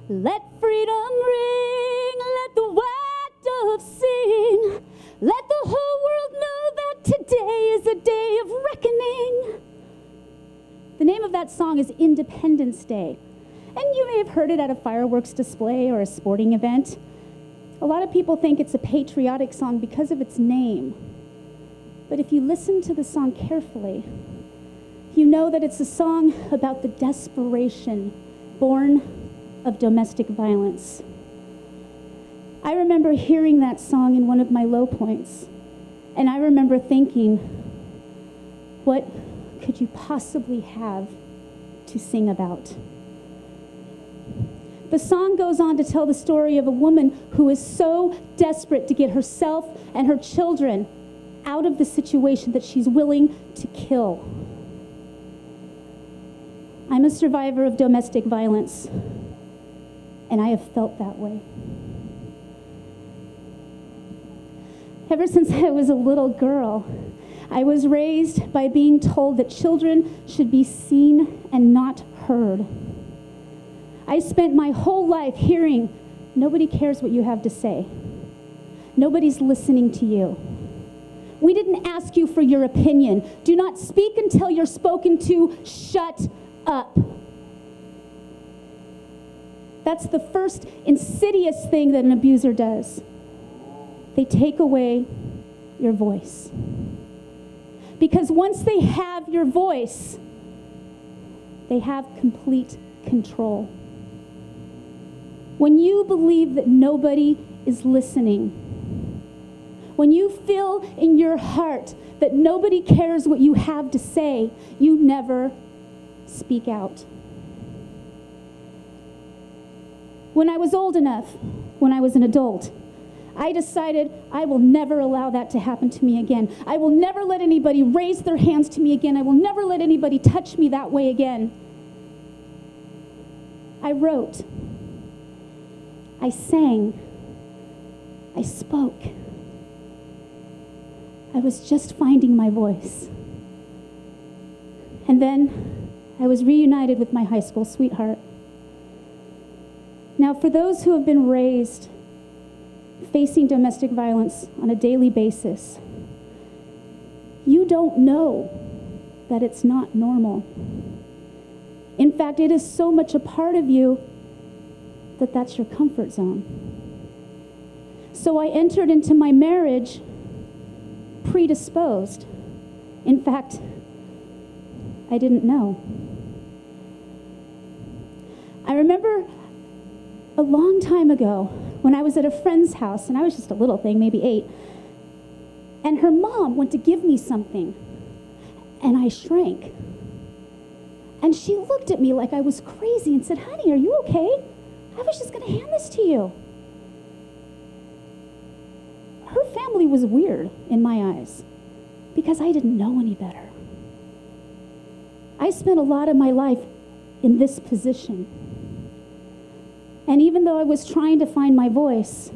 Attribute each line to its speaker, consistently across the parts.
Speaker 1: Let freedom ring, let the white dove sing. Let the whole world know that today is a day of reckoning. The name of that song is Independence Day. And you may have heard it at a fireworks display or a sporting event. A lot of people think it's a patriotic song because of its name. But if you listen to the song carefully, you know that it's a song about the desperation born of domestic violence. I remember hearing that song in one of my low points, and I remember thinking, what could you possibly have to sing about? The song goes on to tell the story of a woman who is so desperate to get herself and her children out of the situation that she's willing to kill. I'm a survivor of domestic violence, and I have felt that way. Ever since I was a little girl, I was raised by being told that children should be seen and not heard. I spent my whole life hearing, nobody cares what you have to say. Nobody's listening to you. We didn't ask you for your opinion. Do not speak until you're spoken to. Shut up. That's the first insidious thing that an abuser does. They take away your voice. Because once they have your voice, they have complete control. When you believe that nobody is listening, when you feel in your heart that nobody cares what you have to say, you never speak out. When I was old enough, when I was an adult, I decided I will never allow that to happen to me again. I will never let anybody raise their hands to me again. I will never let anybody touch me that way again. I wrote. I sang. I spoke. I was just finding my voice. And then I was reunited with my high school sweetheart. Now, for those who have been raised facing domestic violence on a daily basis, you don't know that it's not normal. In fact, it is so much a part of you that that's your comfort zone. So I entered into my marriage predisposed. In fact, I didn't know. I remember a long time ago when I was at a friend's house, and I was just a little thing, maybe 8, and her mom went to give me something, and I shrank. And she looked at me like I was crazy and said, "Honey, are you okay? I was just going to hand this to you." Her family was weird in my eyes because I didn't know any better. I spent a lot of my life in this position. And even though I was trying to find my voice,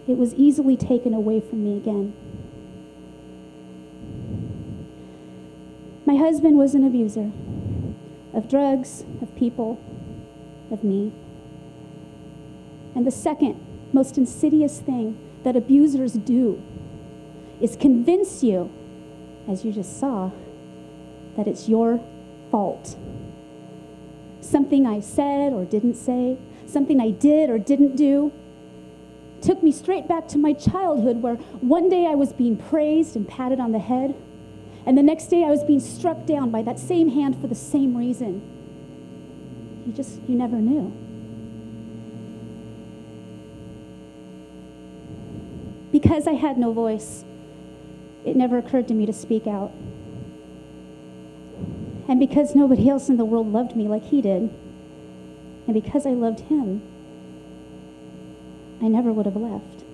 Speaker 1: it was easily taken away from me again. My husband was an abuser of drugs, of people, of me. And the second most insidious thing that abusers do is convince you, as you just saw, that it's your fault. Something I said or didn't say, something I did or didn't do, took me straight back to my childhood, where one day I was being praised and patted on the head, and the next day I was being struck down by that same hand for the same reason. You never knew. Because I had no voice, it never occurred to me to speak out. And because nobody else in the world loved me like he did, and because I loved him, I never would have left.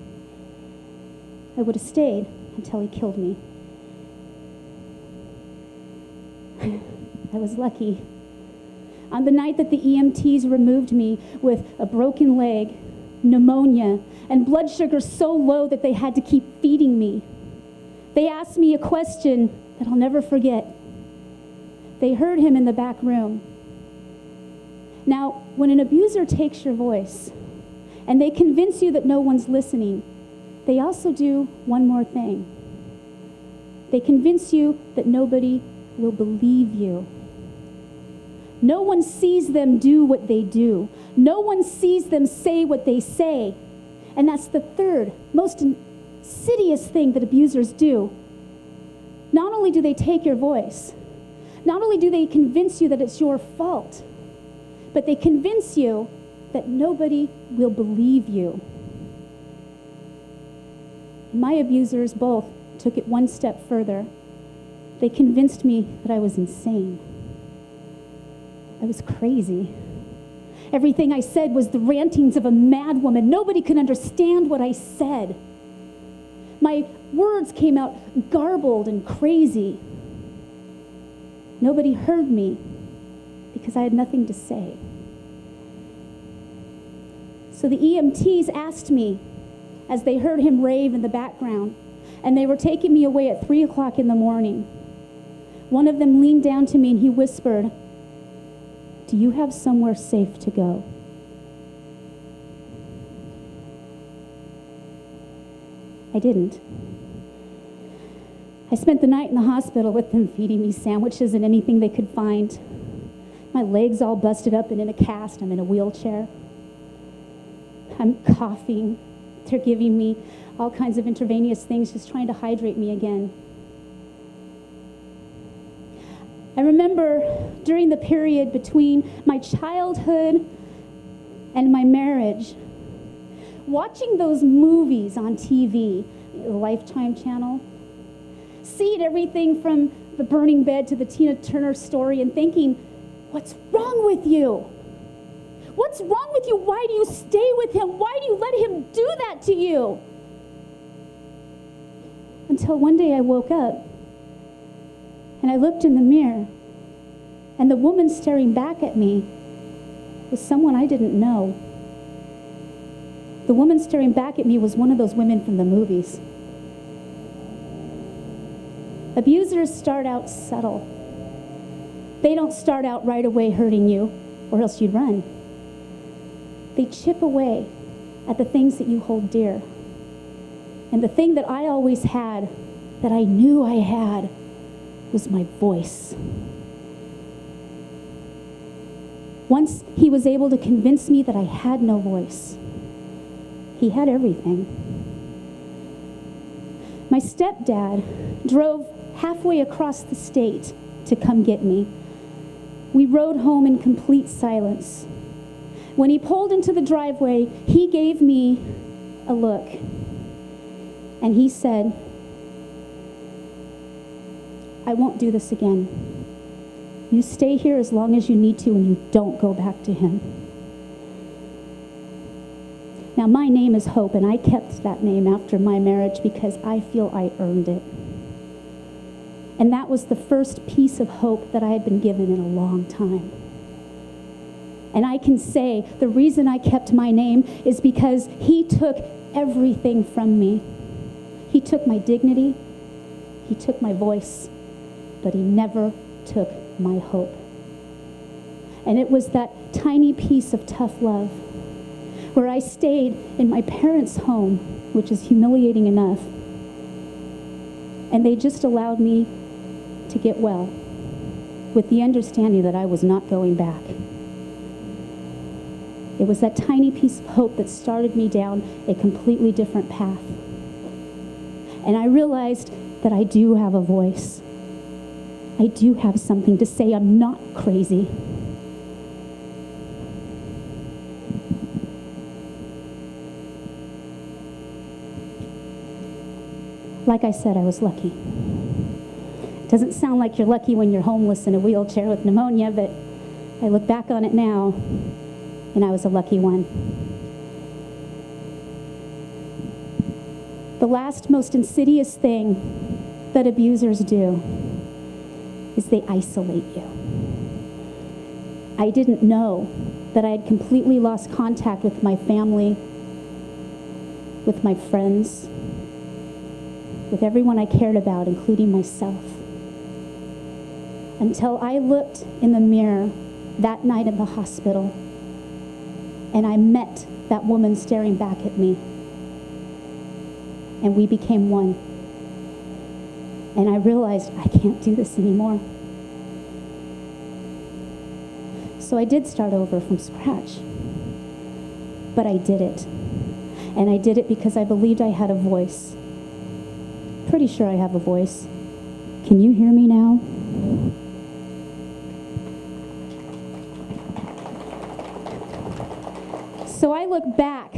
Speaker 1: I would have stayed until he killed me. I was lucky. On the night that the EMTs removed me with a broken leg, pneumonia, and blood sugar so low that they had to keep feeding me, they asked me a question that I'll never forget. They heard him in the back room. Now, when an abuser takes your voice and they convince you that no one's listening, they also do one more thing. They convince you that nobody will believe you. No one sees them do what they do. No one sees them say what they say. And that's the third, most insidious thing that abusers do. Not only do they take your voice, not only do they convince you that it's your fault, but they convince you that nobody will believe you. My abusers both took it one step further. They convinced me that I was insane. I was crazy. Everything I said was the rantings of a mad woman. Nobody could understand what I said. My words came out garbled and crazy. Nobody heard me because I had nothing to say. So the EMTs asked me, as they heard him rave in the background, and they were taking me away at 3 o'clock in the morning. One of them leaned down to me and he whispered, "Do you have somewhere safe to go?" I didn't. I spent the night in the hospital with them, feeding me sandwiches and anything they could find. My legs all busted up and in a cast. I'm in a wheelchair. I'm coughing. They're giving me all kinds of intravenous things, just trying to hydrate me again. I remember during the period between my childhood and my marriage, watching those movies on TV, the Lifetime channel, seeing everything from The Burning Bed to the Tina Turner story and thinking, what's wrong with you? What's wrong with you? Why do you stay with him? Why do you let him do that to you? Until one day I woke up and I looked in the mirror, and the woman staring back at me was someone I didn't know. The woman staring back at me was one of those women from the movies. Abusers start out subtle. They don't start out right away hurting you, or else you'd run. They chip away at the things that you hold dear. And the thing that I always had, that I knew I had, was my voice. Once he was able to convince me that I had no voice, he had everything. My stepdad drove halfway across the state to come get me. We rode home in complete silence. When he pulled into the driveway, he gave me a look. And he said, "I won't do this again. You stay here as long as you need to, and you don't go back to him." Now, my name is Hope, and I kept that name after my marriage because I feel I earned it. And that was the first piece of hope that I had been given in a long time. And I can say the reason I kept my name is because he took everything from me. He took my dignity, he took my voice, but he never took my hope. And it was that tiny piece of tough love where I stayed in my parents' home, which is humiliating enough, and they just allowed me to get well with the understanding that I was not going back. It was that tiny piece of hope that started me down a completely different path. And I realized that I do have a voice. I do have something to say. I'm not crazy. Like I said, I was lucky. It doesn't sound like you're lucky when you're homeless in a wheelchair with pneumonia, but I look back on it now, and I was a lucky one. The last most insidious thing that abusers do is they isolate you. I didn't know that I had completely lost contact with my family, with my friends, with everyone I cared about, including myself, until I looked in the mirror that night in the hospital, and I met that woman staring back at me, and we became one. And I realized I can't do this anymore. So I did start over from scratch, but I did it. And I did it because I believed I had a voice. Pretty sure I have a voice. Can you hear me now? So I look back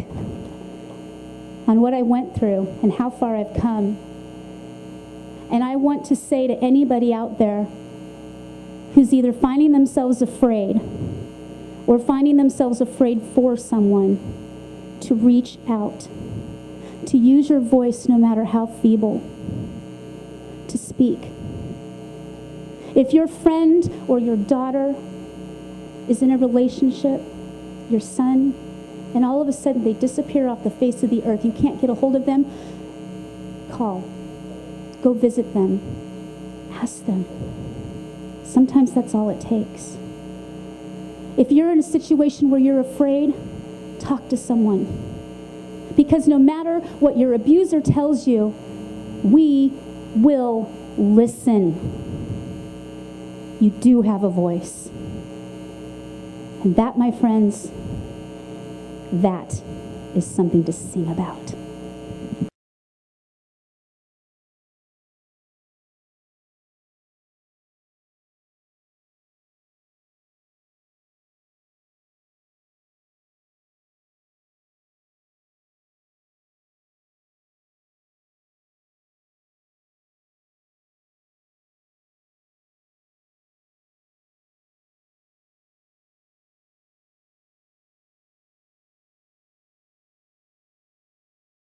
Speaker 1: on what I went through and how far I've come. And I want to say to anybody out there who's either finding themselves afraid or finding themselves afraid for someone, to reach out, to use your voice no matter how feeble, to speak. If your friend or your daughter is in a relationship, your son, and all of a sudden they disappear off the face of the earth, you can't get a hold of them, call. Go visit them. Ask them. Sometimes that's all it takes. If you're in a situation where you're afraid, talk to someone. Because no matter what your abuser tells you, we will listen. You do have a voice. And that, my friends, that is something to sing about.